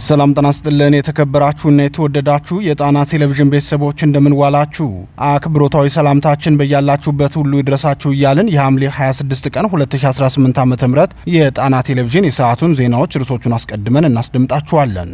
ሰላም ጤና ይስጥልን የተከበራችሁና የተወደዳችሁ የጣና ቴሌቪዥን ቤተሰቦች እንደምን ዋላችሁ። አክብሮታዊ ሰላምታችን በያላችሁበት ሁሉ ይድረሳችሁ እያልን የሐምሌ 26 ቀን 2018 ዓ.ም የጣና ቴሌቪዥን የሰዓቱን ዜናዎች ርዕሶቹን አስቀድመን እናስደምጣችኋለን።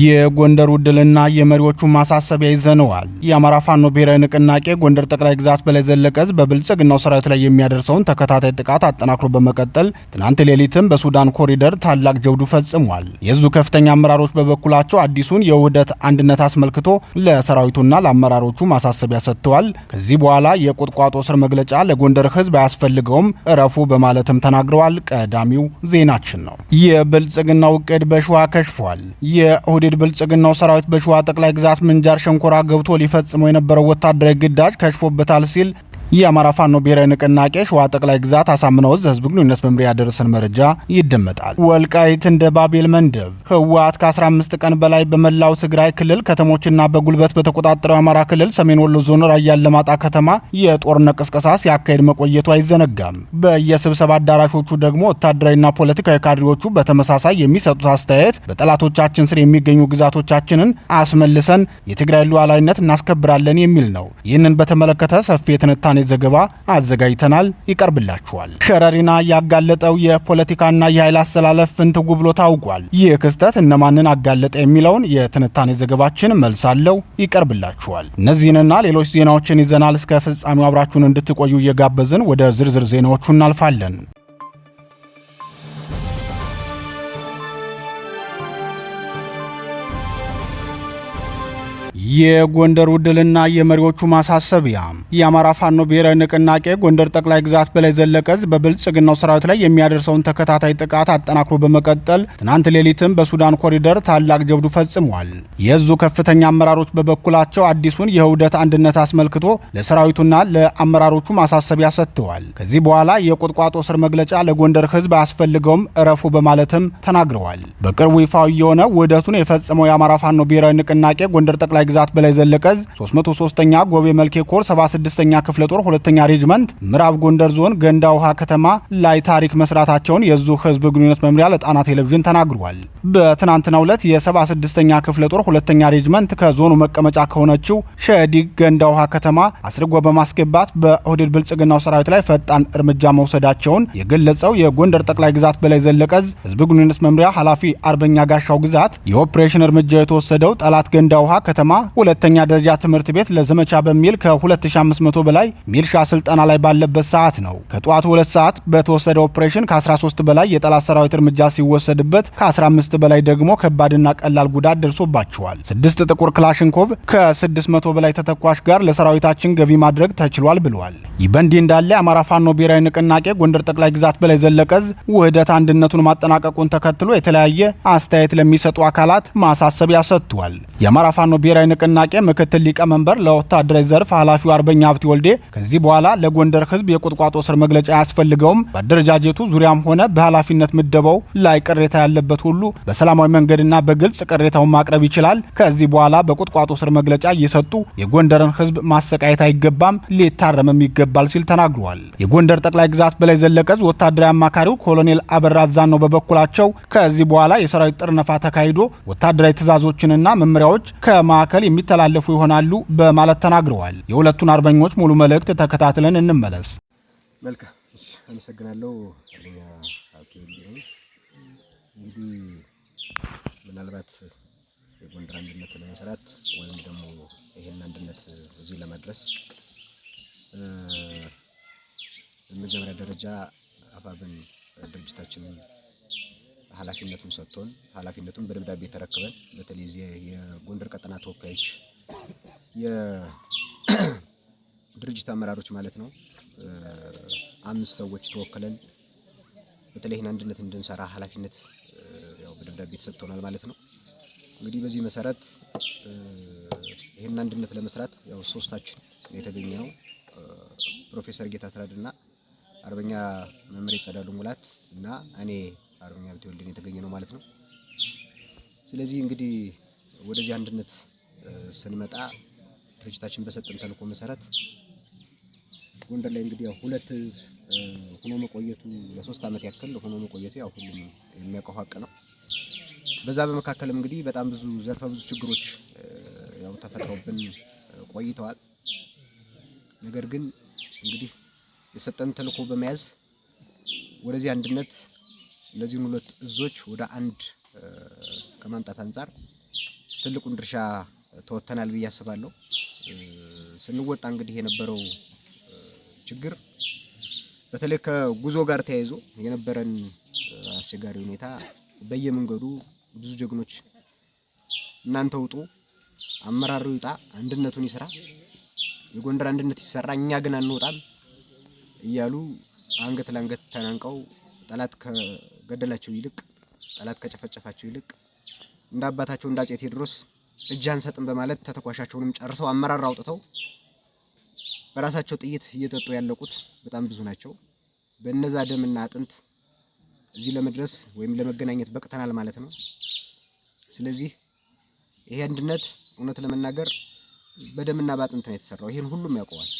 የጎንደር ድልና የመሪዎቹ ማሳሰቢያ ይዘነዋል። የአማራ ፋኖ ብሔራዊ ንቅናቄ ጎንደር ጠቅላይ ግዛት በላይ ዘለቀ ሕዝብ በብልጽግናው ሰራዊት ላይ የሚያደርሰውን ተከታታይ ጥቃት አጠናክሮ በመቀጠል ትናንት ሌሊትም በሱዳን ኮሪደር ታላቅ ጀብዱ ፈጽሟል። የዙ ከፍተኛ አመራሮች በበኩላቸው አዲሱን የውህደት አንድነት አስመልክቶ ለሰራዊቱና ለአመራሮቹ ማሳሰቢያ ሰጥተዋል። ከዚህ በኋላ የቁጥቋጦ ስር መግለጫ ለጎንደር ሕዝብ አያስፈልገውም እረፉ በማለትም ተናግረዋል። ቀዳሚው ዜናችን ነው። የብልጽግናው እቅድ በሸዋ ከሽፏል። የኦህዴድ ብልጽግናው ሰራዊት በሸዋ ጠቅላይ ግዛት ምንጃር ሸንኮራ ገብቶ ሊፈጽመው የነበረው ወታደራዊ ግዳጅ ከሽፎበታል ሲል የአማራ ፋኖ ብሔራዊ ንቅናቄ ሸዋ ጠቅላይ ግዛት አሳምነው ዕዝ ህዝብ ግንኙነት መምሪያ ያደረሰን መረጃ ይደመጣል። ወልቃይት እንደ ባቤል መንደብ ህወሓት ከ15 ቀን በላይ በመላው ትግራይ ክልል ከተሞችና በጉልበት በተቆጣጠረው አማራ ክልል ሰሜን ወሎ ዞን ራያ አላማጣ ከተማ የጦርነት ቅስቀሳ ሲያካሄድ መቆየቱ አይዘነጋም። በየስብሰባ አዳራሾቹ ደግሞ ወታደራዊና ፖለቲካዊ ካድሬዎቹ በተመሳሳይ የሚሰጡት አስተያየት በጠላቶቻችን ስር የሚገኙ ግዛቶቻችንን አስመልሰን የትግራይ ሉዓላዊነት እናስከብራለን የሚል ነው። ይህንን በተመለከተ ሰፊ የትንታኔ ዘገባ አዘጋጅተናል፣ ይቀርብላችኋል። ሸረሪና ያጋለጠው የፖለቲካና የኃይል አሰላለፍ ፍንትው ብሎ ታውቋል። ይህ ክስተት እነማንን አጋለጠ የሚለውን የትንታኔ ዘገባችን መልስ አለው፣ ይቀርብላችኋል። እነዚህንና ሌሎች ዜናዎችን ይዘናል። እስከ ፍጻሜው አብራችሁን እንድትቆዩ እየጋበዝን ወደ ዝርዝር ዜናዎቹ እናልፋለን። የጎንደር ድልና የመሪዎቹ ማሳሰቢያ። የአማራ ፋኖ ብሔራዊ ንቅናቄ ጎንደር ጠቅላይ ግዛት በላይ ዘለቀ ሕዝብ በብልጽግናው ሰራዊት ላይ የሚያደርሰውን ተከታታይ ጥቃት አጠናክሮ በመቀጠል ትናንት ሌሊትም በሱዳን ኮሪደር ታላቅ ጀብዱ ፈጽሟል። የዙ ከፍተኛ አመራሮች በበኩላቸው አዲሱን የውህደት አንድነት አስመልክቶ ለሰራዊቱና ለአመራሮቹ ማሳሰቢያ ሰጥተዋል። ከዚህ በኋላ የቁጥቋጦ ስር መግለጫ ለጎንደር ሕዝብ አያስፈልገውም እረፉ በማለትም ተናግረዋል። በቅርቡ ይፋዊ የሆነ ውህደቱን የፈጸመው የአማራ ፋኖ ብሔራዊ ንቅናቄ ጎንደር ጠቅላይ ግዛት በላይ ዘለቀ ዕዝ 303ኛ ጎቤ መልኬ ኮር 76ኛ ክፍለ ጦር 2ኛ ሬጅመንት ምዕራብ ጎንደር ዞን ገንዳ ውሃ ከተማ ላይ ታሪክ መስራታቸውን የዙ ህዝብ ግንኙነት መምሪያ ለጣና ቴሌቪዥን ተናግሯል። በትናንትናው ዕለት የ76ኛ ክፍለ ጦር 2ኛ ሬጅመንት ከዞኑ መቀመጫ ከሆነችው ሸዲግ ገንዳ ውሃ ከተማ አስርጎ በማስገባት በኦህዴድ ብልጽግናው ሰራዊት ላይ ፈጣን እርምጃ መውሰዳቸውን የገለጸው የጎንደር ጠቅላይ ግዛት በላይ ዘለቀ ዕዝ ህዝብ ግንኙነት መምሪያ ኃላፊ አርበኛ ጋሻው ግዛት የኦፕሬሽን እርምጃ የተወሰደው ጠላት ገንዳ ውሃ ከተማ ሁለተኛ ደረጃ ትምህርት ቤት ለዘመቻ በሚል ከ2500 በላይ ሚልሻ ስልጠና ላይ ባለበት ሰዓት ነው። ከጧቱ 2 ሰዓት በተወሰደ ኦፕሬሽን ከ13 በላይ የጠላት ሰራዊት እርምጃ ሲወሰድበት ከ15 በላይ ደግሞ ከባድና ቀላል ጉዳት ደርሶባቸዋል። 6 ጥቁር ክላሽንኮቭ ከ600 በላይ ተተኳሽ ጋር ለሰራዊታችን ገቢ ማድረግ ተችሏል ብለዋል። ይህ በእንዲህ እንዳለ የአማራ ፋኖ ብሔራዊ ንቅናቄ ጎንደር ጠቅላይ ግዛት በላይ ዘለቀ ዕዝ ውህደት አንድነቱን ማጠናቀቁን ተከትሎ የተለያየ አስተያየት ለሚሰጡ አካላት ማሳሰቢያ ሰጥቷል። የአማራ ፋኖ ብሔራዊ ንቅናቄ ምክትል ሊቀመንበር ለወታደራዊ ዘርፍ ኃላፊው አርበኛ ሀብቴ ወልዴ ከዚህ በኋላ ለጎንደር ህዝብ የቁጥቋጦ ስር መግለጫ አያስፈልገውም፣ በአደረጃጀቱ ዙሪያም ሆነ በኃላፊነት ምደባው ላይ ቅሬታ ያለበት ሁሉ በሰላማዊ መንገድና በግልጽ ቅሬታውን ማቅረብ ይችላል። ከዚህ በኋላ በቁጥቋጦ ስር መግለጫ እየሰጡ የጎንደርን ህዝብ ማሰቃየት አይገባም፣ ሊታረምም ይገባል ሲል ተናግሯል። የጎንደር ጠቅላይ ግዛት በላይ ዘለቀ ዕዝ ወታደራዊ አማካሪው ኮሎኔል አበራ አዛን ነው በበኩላቸው ከዚህ በኋላ የሰራዊት ጥርነፋ ተካሂዶ ወታደራዊ ትዕዛዞችንና መመሪያዎች ከማዕከል የሚተላለፉ ይሆናሉ በማለት ተናግረዋል። የሁለቱን አርበኞች ሙሉ መልእክት ተከታትለን እንመለስ። መልካም አመሰግናለሁ። እንግዲህ ምናልባት የጎንደር አንድነት ለመስራት ወይም ደግሞ ይሄን አንድነት እዚህ ለማድረስ በመጀመሪያ ደረጃ አፋብን ድርጅታችንን ኃላፊነቱን ሰጥቶን ኃላፊነቱን በደብዳቤ ተረክበን በተለይ የጎንደር ቀጠና ተወካዮች የድርጅት አመራሮች ማለት ነው 5 ሰዎች ተወክለን በተለይ ይህን አንድነት እንድንሰራ ኃላፊነት ያው በደብዳቤ ተሰጥቶናል ማለት ነው። እንግዲህ በዚህ መሰረት ይህን አንድነት ለመስራት ያው ሶስታችን የተገኘ ነው። ፕሮፌሰር ጌታ አስራድና አርበኛ መምሬ ጸዳሉ ሙላት እና እኔ አርበኛ ሀብቴ ወልዴ የተገኘ ነው ማለት ነው። ስለዚህ እንግዲህ ወደዚህ አንድነት ስንመጣ ድርጅታችን በሰጠን ተልዕኮ መሰረት ጎንደር ላይ እንግዲህ ያው 2 ዕዝ ሆኖ መቆየቱ ለ3 ዓመት ያክል ሆኖ መቆየቱ ያው ሁሉም የሚያውቀው ሀቅ ነው። በዛ በመካከልም እንግዲህ በጣም ብዙ ዘርፈ ብዙ ችግሮች ያው ተፈጥረውብን ቆይተዋል። ነገር ግን እንግዲህ የሰጠን ተልዕኮ በመያዝ ወደዚህ አንድነት እነዚህን ሁለት እዞች ወደ አንድ ከማምጣት አንፃር ትልቁን ድርሻ ተወጥተናል ብዬ አስባለሁ። ስንወጣ እንግዲህ የነበረው ችግር በተለይ ከጉዞ ጋር ተያይዞ የነበረን አስቸጋሪ ሁኔታ በየመንገዱ ብዙ ጀግኖች እናንተ ውጡ፣ አመራሩ ይውጣ፣ አንድነቱን ይስራ፣ የጎንደር አንድነት ይሰራ፣ እኛ ግን አንወጣም እያሉ አንገት ለአንገት ተናንቀው ጠላት ከገደላቸው ይልቅ ጠላት ከጨፈጨፋቸው ይልቅ እንደ አባታቸው እንደ አፄ ቴዎድሮስ እጅ አንሰጥም በማለት ተተኳሻቸውንም ጨርሰው አመራር አውጥተው በራሳቸው ጥይት እየጠጡ ያለቁት በጣም ብዙ ናቸው። በእነዛ ደምና አጥንት እዚህ ለመድረስ ወይም ለመገናኘት በቅተናል ማለት ነው። ስለዚህ ይሄ አንድነት እውነት ለመናገር በደምና በአጥንት ነው የተሰራው። ይሄን ሁሉም ያውቀዋል።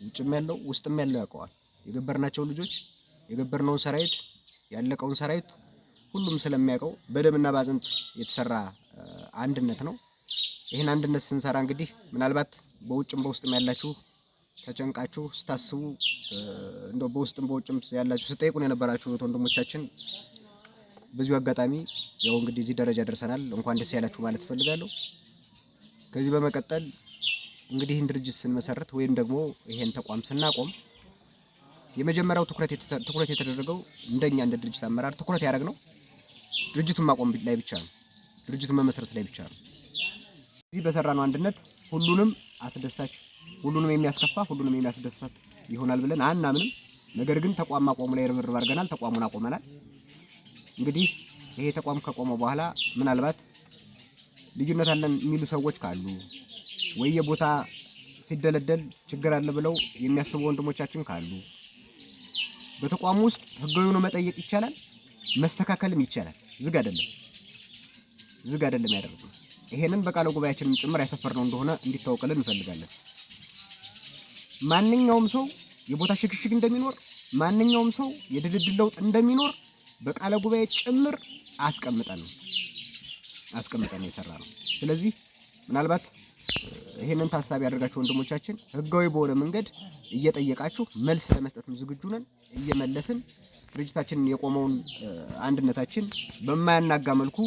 ውጭም ያለው ውስጥም ያለው ያውቀዋል። የገበርናቸው ልጆች የገበርነውን ሰራዊት ያለቀውን ሰራዊት ሁሉም ስለሚያውቀው በደምና በአጥንት የተሰራ አንድነት ነው። ይሄን አንድነት ስንሰራ እንግዲህ ምናልባት በውጭም በውስጥም ያላችሁ ተጨንቃችሁ ስታስቡ እንደው በውስጥም በውጭም ያላችሁ ስጠይቁን የነበራችሁ ወንድሞቻችን በዚሁ አጋጣሚ ያው እንግዲህ እዚህ ደረጃ ደርሰናል። እንኳን ደስ ያላችሁ ማለት እፈልጋለሁ። ከዚህ በመቀጠል እንግዲህ ይህን ድርጅት ስንመሰርት ወይም ደግሞ ይሄን ተቋም ስናቆም የመጀመሪያው ትኩረት የተደረገው እንደኛ እንደ ድርጅት አመራር ትኩረት ያደረግነው ድርጅቱን ማቆም ላይ ብቻ ነው። ድርጅቱን መመስረት ላይ ብቻ ነው። እዚህ በሰራነው አንድነት ሁሉንም አስደሳች፣ ሁሉንም የሚያስከፋ፣ ሁሉንም የሚያስደስት ይሆናል ብለን አናምንም። ነገር ግን ተቋም ማቆሙ ላይ ርብርብ አድርገናል። ተቋሙን አቆመናል። እንግዲህ ይሄ ተቋም ከቆመ በኋላ ምናልባት ልዩነት አለን የሚሉ ሰዎች ካሉ ወይ የቦታ ሲደለደል ችግር አለ ብለው የሚያስቡ ወንድሞቻችን ካሉ በተቋሙ ውስጥ ህጋዊ ሆኖ መጠየቅ ይቻላል፣ መስተካከልም ይቻላል። ዝግ አይደለም ያደርጉት። ይሄንን በቃለ ጉባኤያችንም ጭምር ያሰፈርነው እንደሆነ እንዲታወቅልን እንፈልጋለን። ማንኛውም ሰው የቦታ ሽግሽግ እንደሚኖር፣ ማንኛውም ሰው የድልድል ለውጥ እንደሚኖር በቃለ ጉባኤ ጭምር አስቀምጠን የሰራነው። ስለዚህ ምናልባት ይሄንን ታሳቢ ያደርጋችሁ ወንድሞቻችን ህጋዊ በሆነ መንገድ እየጠየቃችሁ መልስ ለመስጠትም ዝግጁ ነን። እየመለስን ድርጅታችንን የቆመውን አንድነታችን በማያናጋ መልኩ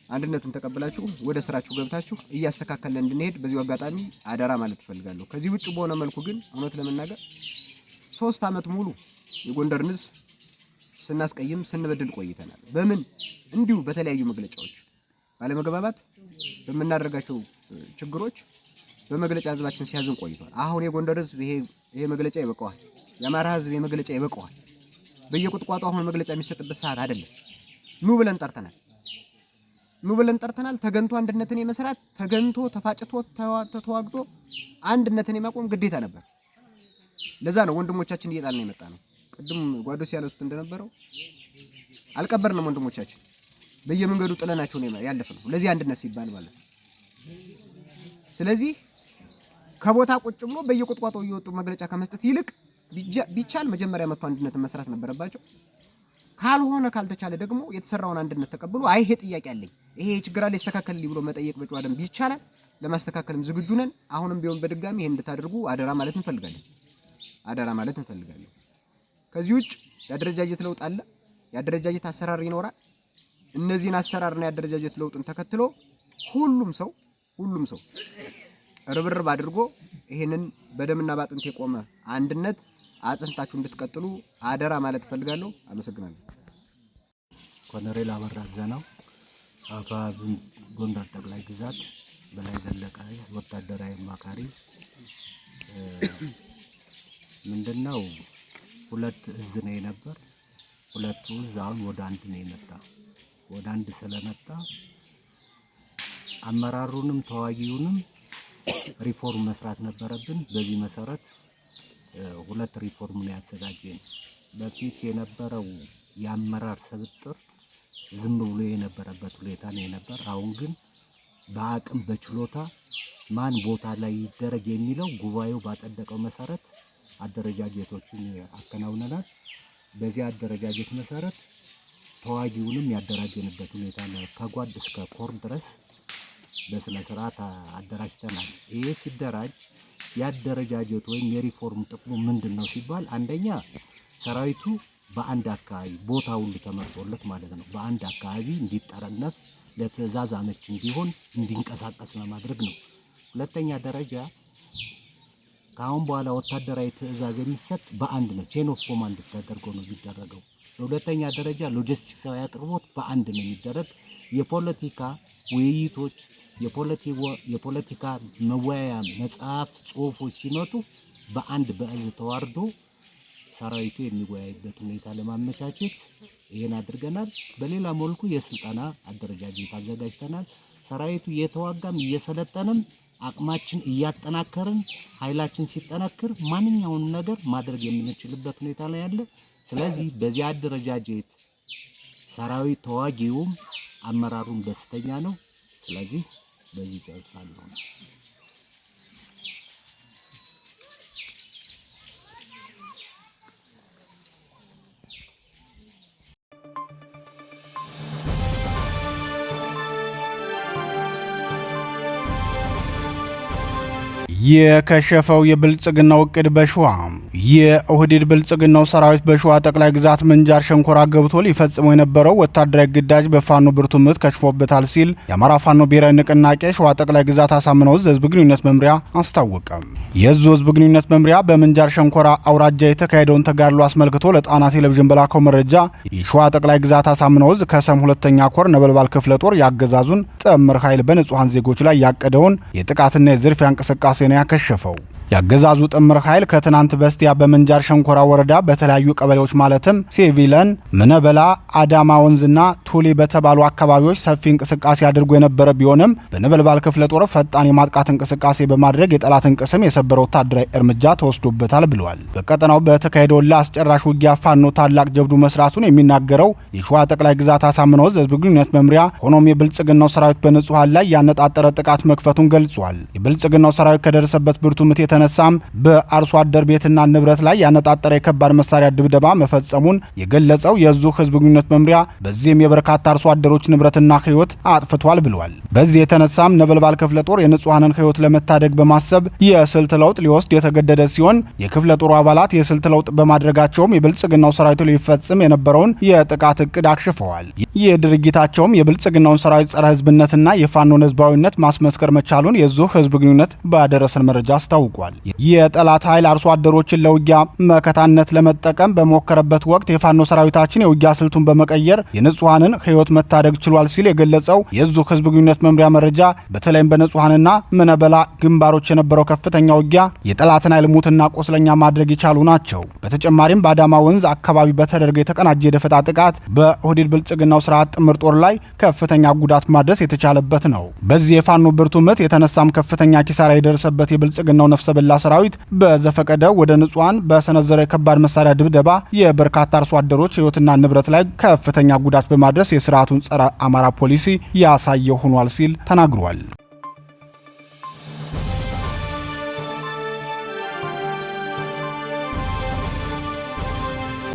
አንድነቱን ተቀበላችሁ ወደ ስራችሁ ገብታችሁ እያስተካከልን እንድንሄድ በዚሁ አጋጣሚ አደራ ማለት እፈልጋለሁ። ከዚህ ውጭ በሆነ መልኩ ግን እውነት ለመናገር 3 ዓመት ሙሉ የጎንደርን ህዝብ ስናስቀይም ስንበድል ቆይተናል። በምን እንዲሁ በተለያዩ መግለጫዎች ባለመግባባት በመናደርጋቸው ችግሮች በመግለጫ ህዝባችን ሲያዝን ቆይቷል። አሁን የጎንደር ህዝብ ይሄ መግለጫ ይበቃዋል። የአማራ ህዝብ የመግለጫ ይበቃዋል። በየቁጥቋጦ አሁን መግለጫ የሚሰጥበት ሰዓት አይደለም። ኑ ብለን ጠርተናል። ተገንቶ አንድነትን የመስራት ተገንቶ ተፋጭቶ ተዋግቶ አንድነትን የማቆም ግዴታ ነበር። ለዛ ነው ወንድሞቻችን እየጣልን የመጣ ነው። ቅድም ጓዶስ ያለሱት እንደነበረው አልቀበርንም። ወንድሞቻችን በየመንገዱ ጥለናቸው ነው ያለፍነው ለዚህ አንድነት ሲባል ማለት ነው። ስለዚህ ከቦታ ቁጭ ብሎ በየቁጥቋጦው እየወጡ መግለጫ ከመስጠት ይልቅ ቢቻል መጀመሪያ መጥቶ አንድነትን መስራት ነበረባቸው። ካልተቻለ ደግሞ የተሰራውን አንድነት ተቀብሎ ይሄ ጥያቄ አለኝ፣ ይሄ ችግር አለ ይስተካከልልኝ ብሎ መጠየቅ በጨዋ ደንብ ይቻላል። ለማስተካከልም ዝግጁ ነን። አሁንም ቢሆን በድጋሚ ይሄን እንድታደርጉ አደራ ማለት እንፈልጋለን። ከዚህ ውጭ የአደረጃጀት ለውጥ አለ። የአደረጃጀት አሰራር ይኖራል። እነዚህን አሰራርና የአደረጃጀት ለውጥን ተከትሎ ሁሉም ሰው ርብርብ አድርጎ ይሄንን በደምና ባጥንት የቆመ አንድነት አጽንታችሁ እንድትቀጥሉ አደራ ማለት እፈልጋለሁ። አመሰግናለሁ። ኮሎኔል አበራ ዘናው አፋብ ጎንደር ጠቅላይ ግዛት በላይ ዘለቀ ወታደራዊ አማካሪ። ምንድነው ሁለት እዝ ነው የነበር። ሁለቱ እዝ አሁን ወደ አንድ ነው የመጣ። ወደ አንድ ስለመጣ አመራሩንም ተዋጊውንም ሪፎርም መስራት ነበረብን። በዚህ መሰረት ሁለት ሪፎርም ነው ያዘጋጀን። በፊት የነበረው የአመራር ስብጥር ዝም ብሎ የነበረበት ሁኔታ ነው የነበር። አሁን ግን በአቅም በችሎታ ማን ቦታ ላይ ይደረግ የሚለው ጉባኤው ባጸደቀው መሰረት አደረጃጀቶችን አከናውነናል። በዚህ አደረጃጀት መሰረት ተዋጊውንም ያደራጀንበት ሁኔታ ነው። ከጓድ እስከ ኮር ድረስ በስነ ስርዓት አደራጅተናል። ይሄ ሲደራጅ ያደረጃጀት ወይም የሪፎርም ጥቅሙ ምንድነው ሲባል አንደኛ ሰራዊቱ በአንድ አካባቢ ቦታ ሁሉ ተመርጦለት ማለት ነው በአንድ አካባቢ እንዲጠረነፍ ለትዕዛዝ አመች እንዲሆን እንዲንቀሳቀስ ለማድረግ ነው። ሁለተኛ ደረጃ ካሁን በኋላ ወታደራዊ ትዕዛዝ የሚሰጥ በአንድ ነው፣ ቼን ኦፍ ኮማንድ ተደርጎ ነው የሚደረገው። በሁለተኛ ደረጃ ሎጂስቲክሳዊ አቅርቦት በአንድ ነው የሚደረግ። የፖለቲካ ውይይቶች፣ የፖለቲካ መወያያ መጽሐፍ ጽሁፎች ሲመጡ በአንድ በእዝ ተዋርዶ ሰራዊቱ የሚወያይበት ሁኔታ ለማመቻቸት ይሄን አድርገናል። በሌላ መልኩ የስልጠና አደረጃጀት አዘጋጅተናል። ሰራዊቱ እየተዋጋም እየሰለጠነም አቅማችን እያጠናከርን ኃይላችን ሲጠናከር ማንኛውንም ነገር ማድረግ የምንችልበት ሁኔታ ላይ ያለ። ስለዚህ በዚህ አደረጃጀት ሰራዊት ተዋጊውም አመራሩም ደስተኛ ነው። ስለዚህ በዚህ ጨርሳለሁ። የከሸፈው የብልጽግናው እቅድ በሸዋ የኦህዴድ ብልጽግናው ሰራዊት በሸዋ ጠቅላይ ግዛት ምንጃር ሸንኮራ ገብቶ ሊፈጽመው የነበረው ወታደራዊ ግዳጅ በፋኖ ብርቱ ምት ከሽፎበታል ሲል የአማራ ፋኖ ብሔራዊ ንቅናቄ ሸዋ ጠቅላይ ግዛት አሳምነው ዕዝ ህዝብ ግንኙነት መምሪያ አስታወቀ። የዕዙ ህዝብ ግንኙነት መምሪያ በምንጃር ሸንኮራ አውራጃ የተካሄደውን ተጋድሎ አስመልክቶ ለጣና ቴሌቪዥን በላከው መረጃ የሸዋ ጠቅላይ ግዛት አሳምነው ዕዝ ከሰም ሁለተኛ ኮር ነበልባል ክፍለ ጦር ያገዛዙን ጥምር ኃይል በንጹሃን ዜጎች ላይ ያቀደውን የጥቃትና የዝርፊያ እንቅስቃሴ ነው ያከሸፈው። ያገዛዙ ጥምር ኃይል ከትናንት በስቲያ በምንጃር ሸንኮራ ወረዳ በተለያዩ ቀበሌዎች ማለትም ሴቪለን፣ ምነበላ፣ አዳማ ወንዝና ቱሊ በተባሉ አካባቢዎች ሰፊ እንቅስቃሴ አድርጎ የነበረ ቢሆንም በነበልባል ክፍለ ጦር ፈጣን የማጥቃት እንቅስቃሴ በማድረግ የጠላትን ቅስም የሰበረ ወታደራዊ እርምጃ ተወስዶበታል ብሏል። በቀጠናው በተካሄደው ለአስጨራሽ ውጊያ ፋኖ ታላቅ ጀብዱ መስራቱን የሚናገረው የሸዋ ጠቅላይ ግዛት አሳምነው ዕዝ ህዝብ ግንኙነት መምሪያ ሆኖም የብልጽግናው ሰራዊት በንጹሃን ላይ ያነጣጠረ ጥቃት መክፈቱን ገልጿል። የብልጽግናው ሰራዊት ከደረሰበት ብርቱ ምት የተነሳም በአርሶ አደር ቤትና ንብረት ላይ ያነጣጠረ የከባድ መሳሪያ ድብደባ መፈጸሙን የገለጸው የዕዙ ህዝብ ግንኙነት መምሪያ በዚህም የበርካታ አርሶ አደሮች ንብረትና ህይወት አጥፍቷል ብሏል። በዚህ የተነሳም ነበልባል ክፍለ ጦር የንጹሃንን ህይወት ለመታደግ በማሰብ የስልት ለውጥ ሊወስድ የተገደደ ሲሆን የክፍለ ጦሩ አባላት የስልት ለውጥ በማድረጋቸውም የብልጽግናው ሰራዊት ሊፈጽም የነበረውን የጥቃት እቅድ አክሽፈዋል። ይህ ድርጊታቸውም የብልጽግናውን ሰራዊት ጸረ ህዝብነትና የፋኖን ህዝባዊነት ማስመስከር መቻሉን የዕዙ ህዝብ ግንኙነት ባደረሰን መረጃ አስታውቋል። የጠላት ኃይል አርሶ አደሮችን ለውጊያ መከታነት ለመጠቀም በሞከረበት ወቅት የፋኖ ሰራዊታችን የውጊያ ስልቱን በመቀየር የንጹሃንን ህይወት መታደግ ችሏል ሲል የገለጸው የዕዙ ህዝብ ግንኙነት መምሪያ መረጃ በተለይም በንጹሃንና ምነበላ ግንባሮች የነበረው ከፍተኛ ውጊያ የጠላትን ኃይል ሙትና ቆስለኛ ማድረግ የቻሉ ናቸው። በተጨማሪም በአዳማ ወንዝ አካባቢ በተደረገ የተቀናጀ የደፈጣ ጥቃት በኦህዴድ ብልጽግናው ስርዓት ጥምር ጦር ላይ ከፍተኛ ጉዳት ማድረስ የተቻለበት ነው። በዚህ የፋኖ ብርቱ ምት የተነሳም ከፍተኛ ኪሳራ የደረሰበት የብልጽግናው ነፍሰ በላ ሰራዊት በዘፈቀደ ወደ ንጹሃን በሰነዘረ የከባድ መሳሪያ ድብደባ የበርካታ አርሶ አደሮች ህይወትና ንብረት ላይ ከፍተኛ ጉዳት በማድረስ የስርዓቱን ጸረ አማራ ፖሊሲ ያሳየው ሆኗል ሲል ተናግሯል።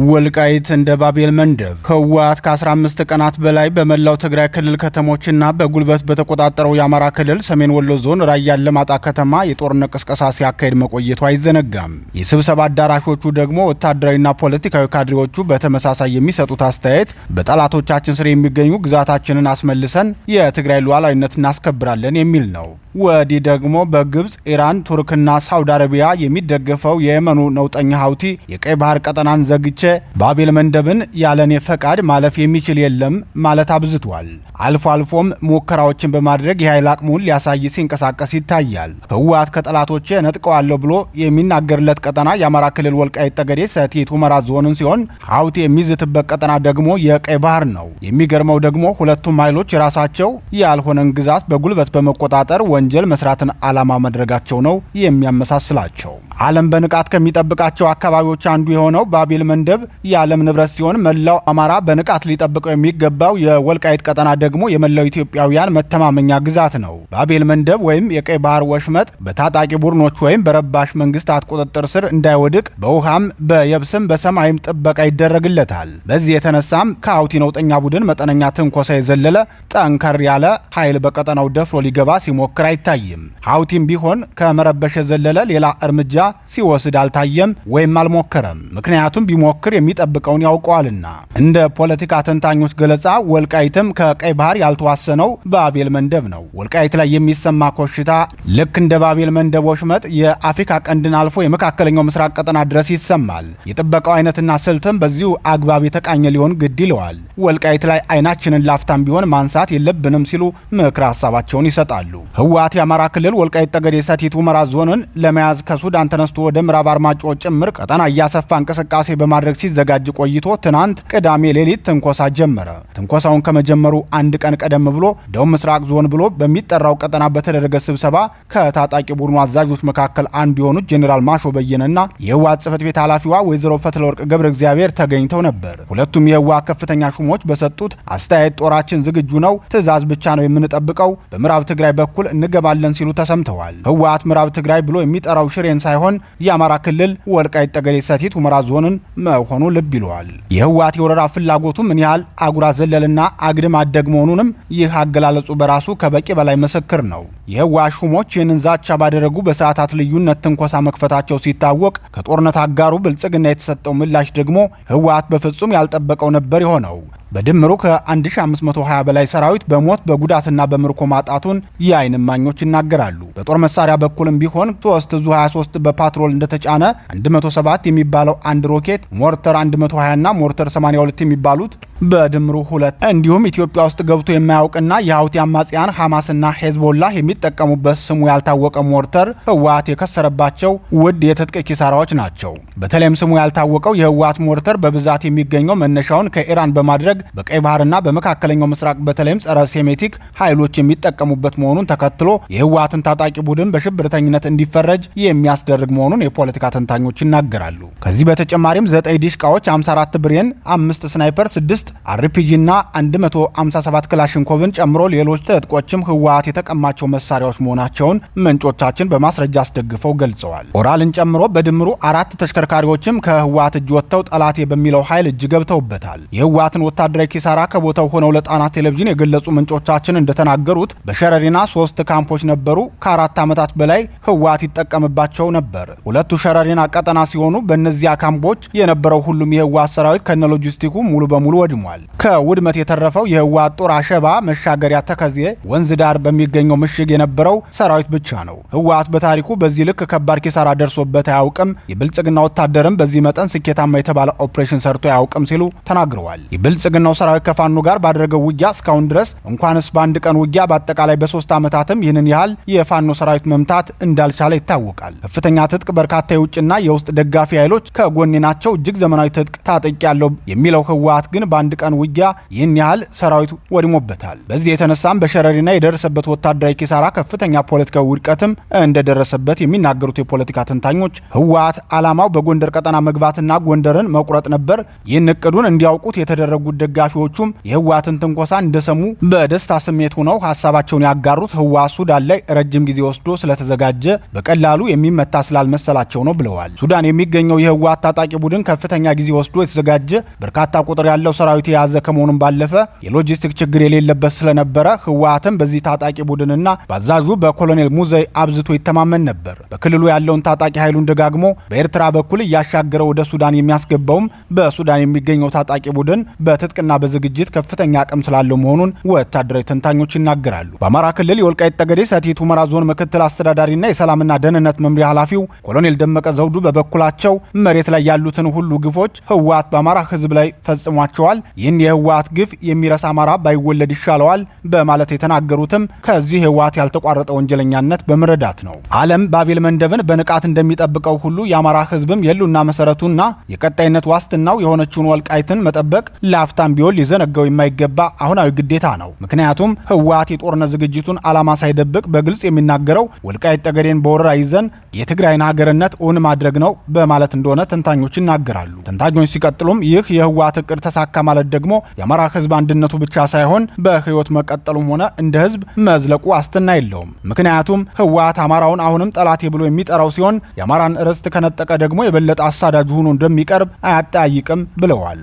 ወልቃይት እንደ ባቤል መንደብ ህወሓት ከ15 ቀናት በላይ በመላው ትግራይ ክልል ከተሞችና በጉልበት በተቆጣጠረው የአማራ ክልል ሰሜን ወሎ ዞን ራያ አላማጣ ከተማ የጦርነት ቅስቀሳ ሲያካሄድ መቆየቱ አይዘነጋም። የስብሰባ አዳራሾቹ ደግሞ ወታደራዊና ፖለቲካዊ ካድሬዎቹ በተመሳሳይ የሚሰጡት አስተያየት በጠላቶቻችን ስር የሚገኙ ግዛታችንን አስመልሰን የትግራይ ሉዓላዊነት እናስከብራለን የሚል ነው። ወዲህ ደግሞ በግብጽ፣ ኢራን፣ ቱርክና ሳውዲ አረቢያ የሚደገፈው የየመኑ ነውጠኛ ሀውቲ የቀይ ባህር ቀጠናን ዘግቼ ባቤል መንደብን ያለኔ ፈቃድ ማለፍ የሚችል የለም ማለት አብዝቷል። አልፎ አልፎም ሙከራዎችን በማድረግ የኃይል አቅሙን ሊያሳይ ሲንቀሳቀስ ይታያል። ህወሓት ከጠላቶቼ ነጥቀዋለሁ ብሎ የሚናገርለት ቀጠና የአማራ ክልል ወልቃይት ጠገዴ ሰቲት ሁመራ ዞንን ሲሆን ሀውቲ የሚዝትበት ቀጠና ደግሞ የቀይ ባህር ነው። የሚገርመው ደግሞ ሁለቱም ኃይሎች የራሳቸው ያልሆነን ግዛት በጉልበት በመቆጣጠር ወንጀል መስራትን ዓላማ ማድረጋቸው ነው የሚያመሳስላቸው። ዓለም በንቃት ከሚጠብቃቸው አካባቢዎች አንዱ የሆነው ባቤል መንደብ መንደብ የዓለም ንብረት ሲሆን መላው አማራ በንቃት ሊጠብቀው የሚገባው የወልቃይት ቀጠና ደግሞ የመላው ኢትዮጵያውያን መተማመኛ ግዛት ነው። ባቤል መንደብ ወይም የቀይ ባህር ወሽመጥ በታጣቂ ቡድኖች ወይም በረባሽ መንግስታት ቁጥጥር ስር እንዳይወድቅ በውሃም በየብስም በሰማይም ጥበቃ ይደረግለታል። በዚህ የተነሳም ከሀውቲ ነውጠኛ ቡድን መጠነኛ ትንኮሳ የዘለለ ጠንከር ያለ ኃይል በቀጠናው ደፍሮ ሊገባ ሲሞክር አይታይም። ሀውቲም ቢሆን ከመረበሽ የዘለለ ሌላ እርምጃ ሲወስድ አልታየም ወይም አልሞከረም። ምክንያቱም ቢሞክር የሚጠብቀውን ያውቀዋልና። እንደ ፖለቲካ ተንታኞች ገለጻ ወልቃይትም ከቀይ ባህር ያልተዋሰነው ባቤል መንደብ ነው። ወልቃይት ላይ የሚሰማ ኮሽታ ልክ እንደ ባቤል መንደብ ወሽመጥ የአፍሪካ ቀንድን አልፎ የመካከለኛው ምስራቅ ቀጠና ድረስ ይሰማል። የጥበቃው አይነትና ስልትም በዚሁ አግባብ የተቃኘ ሊሆን ግድ ይለዋል። ወልቃይት ላይ አይናችንን ላፍታም ቢሆን ማንሳት የለብንም ሲሉ ምክረ ሀሳባቸውን ይሰጣሉ። ህወሓት የአማራ ክልል ወልቃይት ጠገዴ ሰቲት ሁመራ ዞንን ለመያዝ ከሱዳን ተነስቶ ወደ ምዕራብ አርማጭሆ ጭምር ቀጠና እያሰፋ እንቅስቃሴ በማድረግ ሲዘጋጅ ቆይቶ ትናንት ቅዳሜ ሌሊት ትንኮሳ ጀመረ። ትንኮሳውን ከመጀመሩ አንድ ቀን ቀደም ብሎ ደቡብ ምስራቅ ዞን ብሎ በሚጠራው ቀጠና በተደረገ ስብሰባ ከታጣቂ ቡድኑ አዛዦች መካከል አንዱ የሆኑት ጄኔራል ማሾ በየነና የህወሓት ጽሕፈት ቤት ኃላፊዋ ወይዘሮ ፈትለወርቅ ገብረ እግዚአብሔር ተገኝተው ነበር። ሁለቱም የህወሓት ከፍተኛ ሹሞች በሰጡት አስተያየት ጦራችን ዝግጁ ነው፣ ትዕዛዝ ብቻ ነው የምንጠብቀው፣ በምዕራብ ትግራይ በኩል እንገባለን ሲሉ ተሰምተዋል። ህወሓት ምዕራብ ትግራይ ብሎ የሚጠራው ሽሬን ሳይሆን የአማራ ክልል ወልቃይት ጠገዴ ሰቲት ሁመራ ዞንን መሆኑ ልብ ይለዋል። የህወሓት የወረራ ፍላጎቱ ምን ያህል አጉራ ዘለልና አግድም አደግ መሆኑንም ይህ አገላለጹ በራሱ ከበቂ በላይ ምስክር ነው። የህወሓት ሹሞች ይህንን ዛቻ ባደረጉ በሰዓታት ልዩነት ትንኮሳ መክፈታቸው ሲታወቅ ከጦርነት አጋሩ ብልጽግና የተሰጠው ምላሽ ደግሞ ህወሓት በፍጹም ያልጠበቀው ነበር የሆነው። በድምሩ ከ1520 በላይ ሰራዊት በሞት በጉዳትና በምርኮ ማጣቱን የዓይን እማኞች ይናገራሉ። በጦር መሳሪያ በኩልም ቢሆን 3 ዙ 23 በፓትሮል እንደተጫነ 107 የሚባለው አንድ ሮኬት፣ ሞርተር 120 እና ሞርተር 82 የሚባሉት በድምሩ 2 እንዲሁም ኢትዮጵያ ውስጥ ገብቶ የማያውቅና የሀውቲ አማጽያን ሐማስና ሄዝቦላህ የሚጠቀሙበት ስሙ ያልታወቀ ሞርተር ህወሓት የከሰረባቸው ውድ የትጥቅ ኪሳራዎች ናቸው። በተለይም ስሙ ያልታወቀው የህወሓት ሞርተር በብዛት የሚገኘው መነሻውን ከኢራን በማድረግ በቀይ ባህርና በመካከለኛው ምስራቅ በተለይም ጸረ ሴሜቲክ ኃይሎች የሚጠቀሙበት መሆኑን ተከትሎ የህወሓትን ታጣቂ ቡድን በሽብርተኝነት እንዲፈረጅ የሚያስደርግ መሆኑን የፖለቲካ ተንታኞች ይናገራሉ። ከዚህ በተጨማሪም 9 ዲሽቃዎች፣ 54 ብሬን፣ 5 ስናይፐር፣ 6 አርፒጂ እና 157 ክላሽንኮቭን ጨምሮ ሌሎች ትጥቆችም ህወሓት የተቀማቸው መሳሪያዎች መሆናቸውን ምንጮቻችን በማስረጃ አስደግፈው ገልጸዋል። ኦራልን ጨምሮ በድምሩ 4 ተሽከርካሪዎችም ከህወሓት እጅ ወጥተው ጠላቴ በሚለው ኃይል እጅ ገብተውበታል። የህወሓትን ወታደራዊ ኪሳራ ከቦታው ሆነው ለጣና ቴሌቪዥን የገለጹ ምንጮቻችን እንደተናገሩት በሸረሪና 3 ካምፖች ነበሩ። ከ4 ዓመታት በላይ ህወሓት ይጠቀምባቸው ነበር። 2ቱ ሸረሪና ቀጠና ሲሆኑ በእነዚያ ካምፖች የነበረው ሁሉም የህወሓት ሰራዊት ከነ ሎጂስቲኩ ሙሉ በሙሉ ወድሟል። ከውድመት የተረፈው የህወሓት ጦር አሸባ መሻገሪያ ተከዜ ወንዝ ዳር በሚገኘው ምሽግ የነበረው ሰራዊት ብቻ ነው። ህወሓት በታሪኩ በዚህ ልክ ከባድ ኪሳራ ደርሶበት አያውቅም። የብልጽግና ወታደርም በዚህ መጠን ስኬታማ የተባለ ኦፕሬሽን ሰርቶ አያውቅም ሲሉ ተናግረዋል። የብልጽግናው ሰራዊት ከፋኖ ጋር ባደረገው ውጊያ እስካሁን ድረስ እንኳንስ በአንድ ቀን ውጊያ በአጠቃላይ በ3 ዓመታትም ይህንን ያህል የፋኖ ሰራዊት መምታት እንዳልቻለ ይታወቃል። ከፍተኛ ትጥቅ፣ በርካታ የውጭና የውስጥ ደጋፊ ኃይሎች ከጎኔ ናቸው፣ እጅግ ዘመናዊ ትጥቅ ታጥቅ ያለው የሚለው ህወሓት ግን በአንድ ቀን ውጊያ ይህን ያህል ሰራዊት ወድሞበታል። በዚህ የተነሳም በሸረሪና የደረሰበት ወታደራዊ ኪሳራ ከፍተኛ ፖለቲካዊ ውድቀትም እንደደረሰበት የሚናገሩት የፖለቲካ ተንታኞች ህወሓት ዓላማው በጎንደር ቀጠና መግባትና ጎንደርን መቁረጥ ነበር። ይህን እቅዱን እንዲያውቁት የተደረጉት ደጋፊዎቹም የህወሓትን ትንኮሳ እንደሰሙ በደስታ ስሜት ሆነው ሀሳባቸውን ያጋሩት ህወሓት ሱዳን ላይ ረጅም ጊዜ ወስዶ ስለተዘጋጀ በቀላሉ የሚመታ ስላልመሰላቸው ነው ብለዋል። ሱዳን የሚገኘው የህወሓት ታጣቂ ቡድን ከፍተኛ ጊዜ ወስዶ የተዘጋጀ በርካታ ቁጥር ያለው ሰራዊት የያዘ ከመሆኑም ባለፈ የሎጂስቲክ ችግር የሌለበት ስለነበረ ህወሓትም በዚህ ታጣቂ ቡድንና በአዛዡ በኮሎኔል ሙዘይ አብዝቶ ይተማመን ነበር። በክልሉ ያለውን ታጣቂ ኃይሉን ደጋግሞ በኤርትራ በኩል እያሻገረ ወደ ሱዳን የሚያስገባውም በሱዳን የሚገኘው ታጣቂ ቡድን በትጥቅና በዝግጅት ከፍተኛ አቅም ስላለው መሆኑን ወታደራዊ ተንታኞች ይናገራሉ። በአማራ ክልል የወልቃይት ጠገዴ ሰቲት ሁመራ ዞን ምክትል አስተዳዳሪና የሰላምና ደህንነት መምሪያ ኃላፊው ኮሎኔል ደመቀ ዘውዱ በበኩላቸው መሬት ላይ ያሉትን ሁሉ ግፎች ህወሓት በአማራ ህዝብ ላይ ፈጽሟቸዋል፣ ይህን የህወሓት ግፍ የሚረሳ አማራ ባይወለድ ይሻለዋል በማለት የተናገሩትም ከዚህ ህወሓት ያልተቋረጠ ወንጀለኛነት በመረዳት ነው። ዓለም ባቤል መንደብን በንቃት እንደሚጠብቀው ሁሉ የአማራ ህዝብም የህልውና መሰረቱና የቀጣይነት ዋስትናው የሆነችውን ወልቃይትን መጠበቅ ላፍታም ደቂቃም ቢሆን ሊዘነጋው የማይገባ አሁናዊ ግዴታ ነው። ምክንያቱም ህወሓት የጦርነት ዝግጅቱን ዓላማ ሳይደብቅ በግልጽ የሚናገረው ወልቃይት ጠገዴን በወረራ ይዘን የትግራይን ሀገርነት እውን ማድረግ ነው በማለት እንደሆነ ተንታኞች ይናገራሉ። ተንታኞች ሲቀጥሉም ይህ የህወሓት እቅድ ተሳካ ማለት ደግሞ የአማራ ህዝብ አንድነቱ ብቻ ሳይሆን በህይወት መቀጠሉም ሆነ እንደ ህዝብ መዝለቁ ዋስትና የለውም። ምክንያቱም ህወሓት አማራውን አሁንም ጠላቴ ብሎ የሚጠራው ሲሆን የአማራን ርስት ከነጠቀ ደግሞ የበለጠ አሳዳጅ ሆኖ እንደሚቀርብ አያጠያይቅም ብለዋል።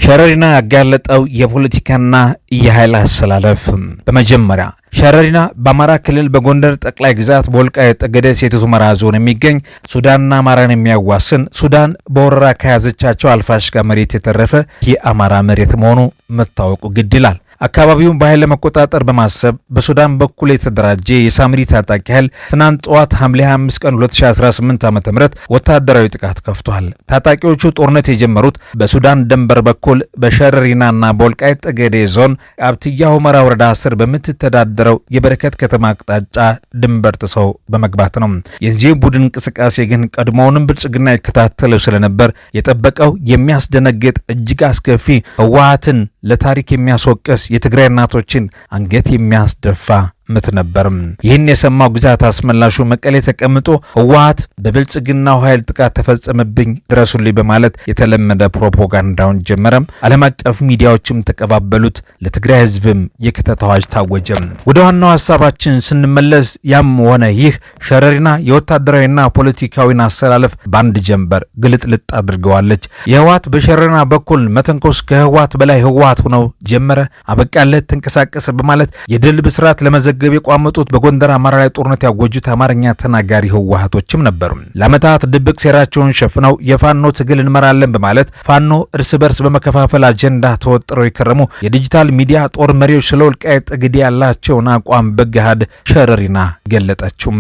ሸረሪና ያጋለጠው የፖለቲካና የኃይል አሰላለፍ። በመጀመሪያ ሸረሪና በአማራ ክልል በጎንደር ጠቅላይ ግዛት በወልቃይት ጠገዴ ሰቲት ሁመራ ዞን የሚገኝ ሱዳንና አማራን የሚያዋስን ሱዳን በወረራ ከያዘቻቸው አልፋሽጋ መሬት የተረፈ የአማራ መሬት መሆኑ መታወቁ ግድ ይላል። አካባቢውን በኃይል ለመቆጣጠር በማሰብ በሱዳን በኩል የተደራጀ የሳምሪ ታጣቂ ኃይል ትናንት ጠዋት ሐምሌ 25 ቀን 2018 ዓ.ም ወታደራዊ ጥቃት ከፍቷል። ታጣቂዎቹ ጦርነት የጀመሩት በሱዳን ድንበር በኩል በሸረሪናና በወልቃይት ጠገዴ ዞን አብትያ ሁመራ ወረዳ ስር በምትተዳደረው የበረከት ከተማ አቅጣጫ ድንበር ጥሰው በመግባት ነው። የዚህ ቡድን እንቅስቃሴ ግን ቀድሞውንም ብልጽግና ይከታተለው ስለነበር የጠበቀው የሚያስደነግጥ እጅግ አስከፊ ህወሓትን ለታሪክ የሚያስወቅስ የትግራይ እናቶችን አንገት የሚያስደፋ ምት ነበር። ይህን የሰማው ግዛት አስመላሹ መቀሌ ተቀምጦ ህወሓት በብልጽግናው ኃይል ጥቃት ተፈጸመብኝ ድረሱልኝ በማለት የተለመደ ፕሮፓጋንዳውን ጀመረም። ዓለም አቀፍ ሚዲያዎችም ተቀባበሉት። ለትግራይ ህዝብም የክተት አዋጅ ታወጀ። ወደ ዋናው ሐሳባችን ስንመለስ ያም ሆነ ይህ ሸረሪና የወታደራዊና ፖለቲካዊን አሰላለፍ በአንድ ጀንበር ግልጥልጥ አድርገዋለች። የህወሓት በሸረሪና በኩል መተንኮስ ከህወሓት በላይ ህወሓት ሆነው ጀመረ፣ አበቃለት፣ ተንቀሳቀሰ በማለት የድል ብስራት ለመዘገብ የቋመጡት በጎንደር አማራ ላይ ጦርነት ያወጁት አማርኛ ተናጋሪ ህወሓቶችም ነበሩ። ለዓመታት ድብቅ ሴራቸውን ሸፍነው የፋኖ ትግል እንመራለን በማለት ፋኖ እርስ በርስ በመከፋፈል አጀንዳ ተወጥረው የከረሙ የዲጂታል ሚዲያ ጦር መሪዎች ስለ ወልቃይት ጠገዴ ያላቸውን አቋም በገሃድ ሸረሪና ገለጠችው።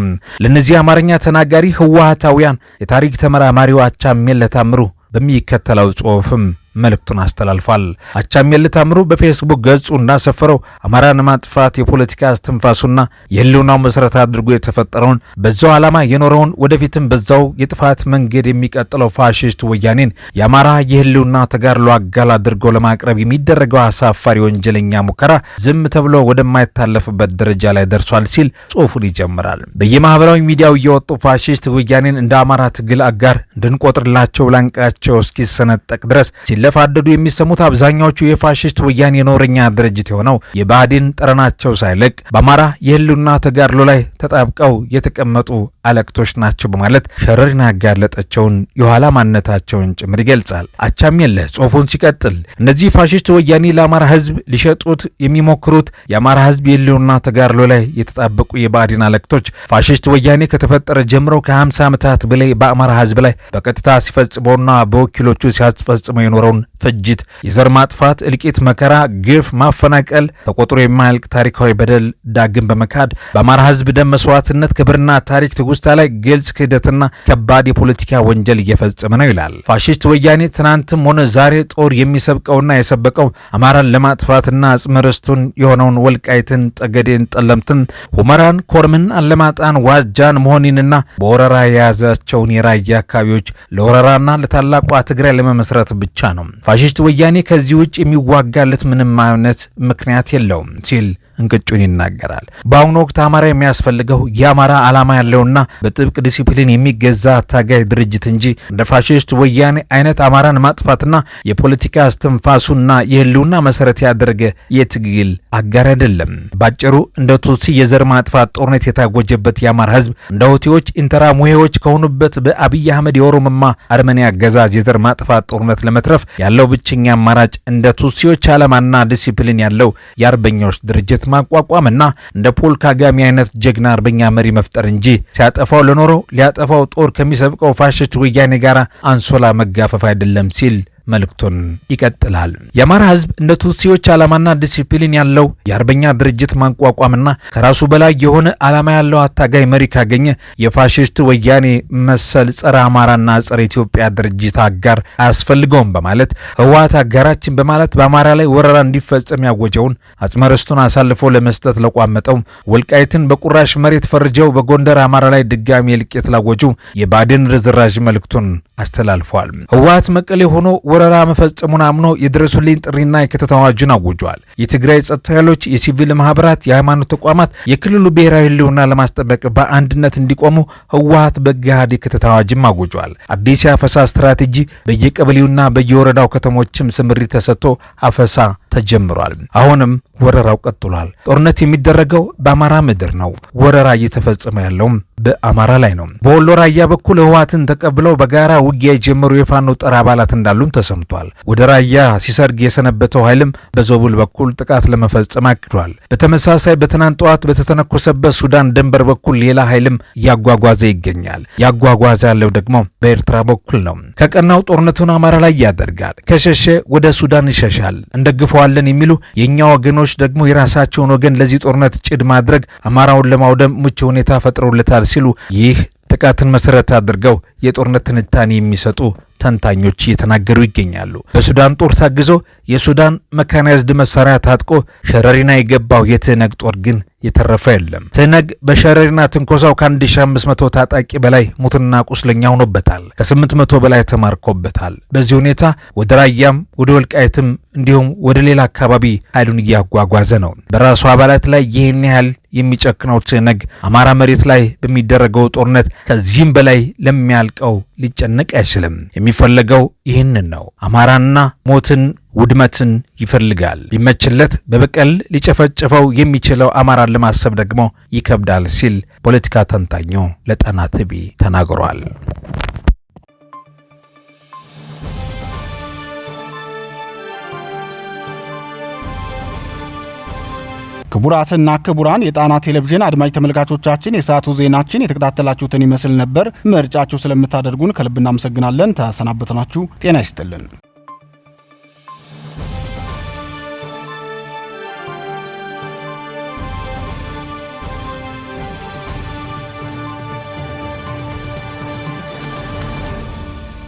ለነዚህ አማርኛ ተናጋሪ ህወሓታውያን የታሪክ ተመራማሪው አቻምየለህ ታምሩ በሚከተለው ጽሑፍም መልእክቱን አስተላልፏል። አቻምየለህ ታምሩ በፌስቡክ ገጹ እንዳሰፈረው አማራን ማጥፋት የፖለቲካ አስተንፋሱና የህልውናው መሰረት አድርጎ የተፈጠረውን በዛው ዓላማ የኖረውን ወደፊትም በዛው የጥፋት መንገድ የሚቀጥለው ፋሽስት ወያኔን የአማራ የህልውና ተጋድሎ አጋል አድርጎ ለማቅረብ የሚደረገው አሳፋሪ ወንጀለኛ ሙከራ ዝም ተብሎ ወደማይታለፍበት ደረጃ ላይ ደርሷል ሲል ጽሑፉን ይጀምራል። በየማህበራዊ ሚዲያው እየወጡ ፋሽስት ወያኔን እንደ አማራ ትግል አጋር እንድንቆጥርላቸው ላንቃቸው እስኪሰነጠቅ ድረስ ለፋደዱ የሚሰሙት አብዛኛዎቹ የፋሽስት ወያኔ የኖረኛ ድርጅት የሆነው የባዕድን ጠረናቸው ሳይለቅ በአማራ የህልውና ተጋድሎ ላይ ተጣብቀው የተቀመጡ አለቅቶች ናቸው በማለት ሸረሪና ያጋለጠቸውን የኋላ ማንነታቸውን ጭምር ይገልጻል። አቻምየለህ ጽሑፉን ሲቀጥል እነዚህ ፋሽስት ወያኔ ለአማራ ህዝብ ሊሸጡት የሚሞክሩት የአማራ ህዝብ የህልውና ተጋድሎ ላይ የተጣበቁ የባዕድን አለቅቶች ፋሽስት ወያኔ ከተፈጠረ ጀምሮ ከ50 ዓመታት በላይ በአማራ ህዝብ ላይ በቀጥታ ሲፈጽመውና በወኪሎቹ ሲያስፈጽመው የኖረው ፍጅት፣ የዘር ማጥፋት፣ እልቂት፣ መከራ፣ ግፍ፣ ማፈናቀል፣ ተቆጥሮ የማያልቅ ታሪካዊ በደል ዳግም በመካድ በአማራ ህዝብ ደም መስዋዕትነት ክብርና ታሪክ ትውስታ ላይ ግልጽ ክህደትና ከባድ የፖለቲካ ወንጀል እየፈጸመ ነው ይላል። ፋሽስት ወያኔ ትናንትም ሆነ ዛሬ ጦር የሚሰብቀውና የሰበቀው አማራን ለማጥፋትና አጽመ ርስቱን የሆነውን ወልቃይትን፣ ጠገዴን፣ ጠለምትን፣ ሁመራን፣ ኮርምን፣ አለማጣን፣ ዋጃን፣ መሆኒንና በወረራ የያዛቸውን የራያ አካባቢዎች ለወረራና ለታላቋ ትግራይ ለመመስረት ብቻ ነው። ፋሽስት ወያኔ ከዚህ ውጭ የሚዋጋለት ምንም አይነት ምክንያት የለውም ሲል እንቅጩን ይናገራል። በአሁኑ ወቅት አማራ የሚያስፈልገው የአማራ ዓላማ ያለውና በጥብቅ ዲሲፕሊን የሚገዛ ታጋይ ድርጅት እንጂ እንደ ፋሽስት ወያኔ አይነት አማራን ማጥፋትና የፖለቲካ አስተንፋሱና የህልውና መሰረት ያደረገ የትግል አጋር አይደለም። ባጭሩ እንደ ቱትሲ የዘር ማጥፋት ጦርነት የታወጀበት የአማራ ህዝብ እንደ ሁቲዎች ኢንተራሙሄዎች ከሆኑበት በአብይ አህመድ የኦሮሞማ አርመኒ አገዛዝ የዘር ማጥፋት ጦርነት ለመትረፍ ያለው ብቸኛ አማራጭ እንደ ቱትሲዎች ዓላማና ዲሲፕሊን ያለው የአርበኞች ድርጅት ማቋቋምና እንደ ፖል ካጋሚ አይነት ጀግና አርበኛ መሪ መፍጠር እንጂ ሲያጠፋው ለኖረው ሊያጠፋው ጦር ከሚሰብቀው ፋሽስት ወያኔ ጋር አንሶላ መጋፈፍ አይደለም ሲል መልእክቱን ይቀጥላል። የአማራ ህዝብ እንደ ቱትሲዎች ዓላማና ዲሲፕሊን ያለው የአርበኛ ድርጅት ማቋቋምና ከራሱ በላይ የሆነ ዓላማ ያለው አታጋይ መሪ ካገኘ የፋሽስት ወያኔ መሰል ጸረ አማራና ጸረ ኢትዮጵያ ድርጅት አጋር አያስፈልገውም በማለት ህወሓት አጋራችን በማለት በአማራ ላይ ወረራ እንዲፈጸም ያወጀውን አጽመ ርስቱን አሳልፎ ለመስጠት ለቋመጠው ወልቃይትን በቁራሽ መሬት ፈርጀው በጎንደር አማራ ላይ ድጋሚ እልቂት ላወጁ የባድን ርዝራዥ መልእክቱን አስተላልፏል። ህወሓት መቀሌ ሆኖ ወረራ መፈጸሙን አምኖ የድረሱልኝ ጥሪና የክተት አዋጁን አውጇል። የትግራይ ጸጥታ ኃይሎች፣ የሲቪል ማህበራት፣ የሃይማኖት ተቋማት የክልሉ ብሔራዊ ህልውና ለማስጠበቅ በአንድነት እንዲቆሙ ህወሓት በገሃድ የክተት አዋጅም አውጇል። አዲስ የአፈሳ ስትራቴጂ በየቀበሌውና በየወረዳው ከተሞችም ስምሪት ተሰጥቶ አፈሳ ተጀምሯል። አሁንም ወረራው ቀጥሏል። ጦርነት የሚደረገው በአማራ ምድር ነው። ወረራ እየተፈጸመ ያለውም በአማራ ላይ ነው። በወሎ ራያ በኩል ህወሓትን ተቀብለው በጋራ ውጊያ የጀመሩ የፋኖ ጦር አባላት እንዳሉም ተሰምቷል። ወደ ራያ ሲሰርግ የሰነበተው ኃይልም በዞብል በኩል ጥቃት ለመፈጸም አቅዷል። በተመሳሳይ በትናንት ጠዋት በተተነኮሰበት ሱዳን ድንበር በኩል ሌላ ኃይልም እያጓጓዘ ይገኛል። ያጓጓዘ ያለው ደግሞ በኤርትራ በኩል ነው። ከቀናው ጦርነቱን አማራ ላይ ያደርጋል። ከሸሸ ወደ ሱዳን ይሸሻል። እንደግፈዋለን የሚሉ የኛ ወገኖች ደግሞ የራሳቸውን ወገን ለዚህ ጦርነት ጭድ ማድረግ አማራውን ለማውደም ምቹ ሁኔታ ፈጥረውለታል ሲሉ ይህ ጥቃትን መሰረት አድርገው የጦርነት ትንታኔ የሚሰጡ ተንታኞች እየተናገሩ ይገኛሉ። በሱዳን ጦር ታግዞ የሱዳን መካናይዝድ መሳሪያ ታጥቆ ሸረሪና የገባው የትነግ ጦር ግን የተረፈ የለም። ትነግ በሸረሪና ትንኮሳው ከ1500 ታጣቂ በላይ ሙትና ቁስለኛ ሆኖበታል። ከ800 በላይ ተማርኮበታል። በዚህ ሁኔታ ወደ ራያም ወደ ወልቃይትም እንዲሁም ወደ ሌላ አካባቢ ኃይሉን እያጓጓዘ ነው። በራሱ አባላት ላይ ይህን ያህል የሚጨክነው ትነግ አማራ መሬት ላይ በሚደረገው ጦርነት ከዚህም በላይ ለሚያልቀው ሊጨነቅ አይችልም። የሚፈለገው ይህንን ነው። አማራና ሞትን ውድመትን ይፈልጋል። ቢመችለት በበቀል ሊጨፈጨፈው የሚችለው አማራን ለማሰብ ደግሞ ይከብዳል ሲል ፖለቲካ ተንታኙ ለጣና ቲቪ ተናግሯል። ክቡራትና ክቡራን የጣና ቴሌቪዥን አድማጭ ተመልካቾቻችን የሰዓቱ ዜናችን የተከታተላችሁትን ይመስል ነበር። ምርጫችሁ ስለምታደርጉን ከልብ እናመሰግናለን። ተሰናበትናችሁ። ጤና ይስጥልን።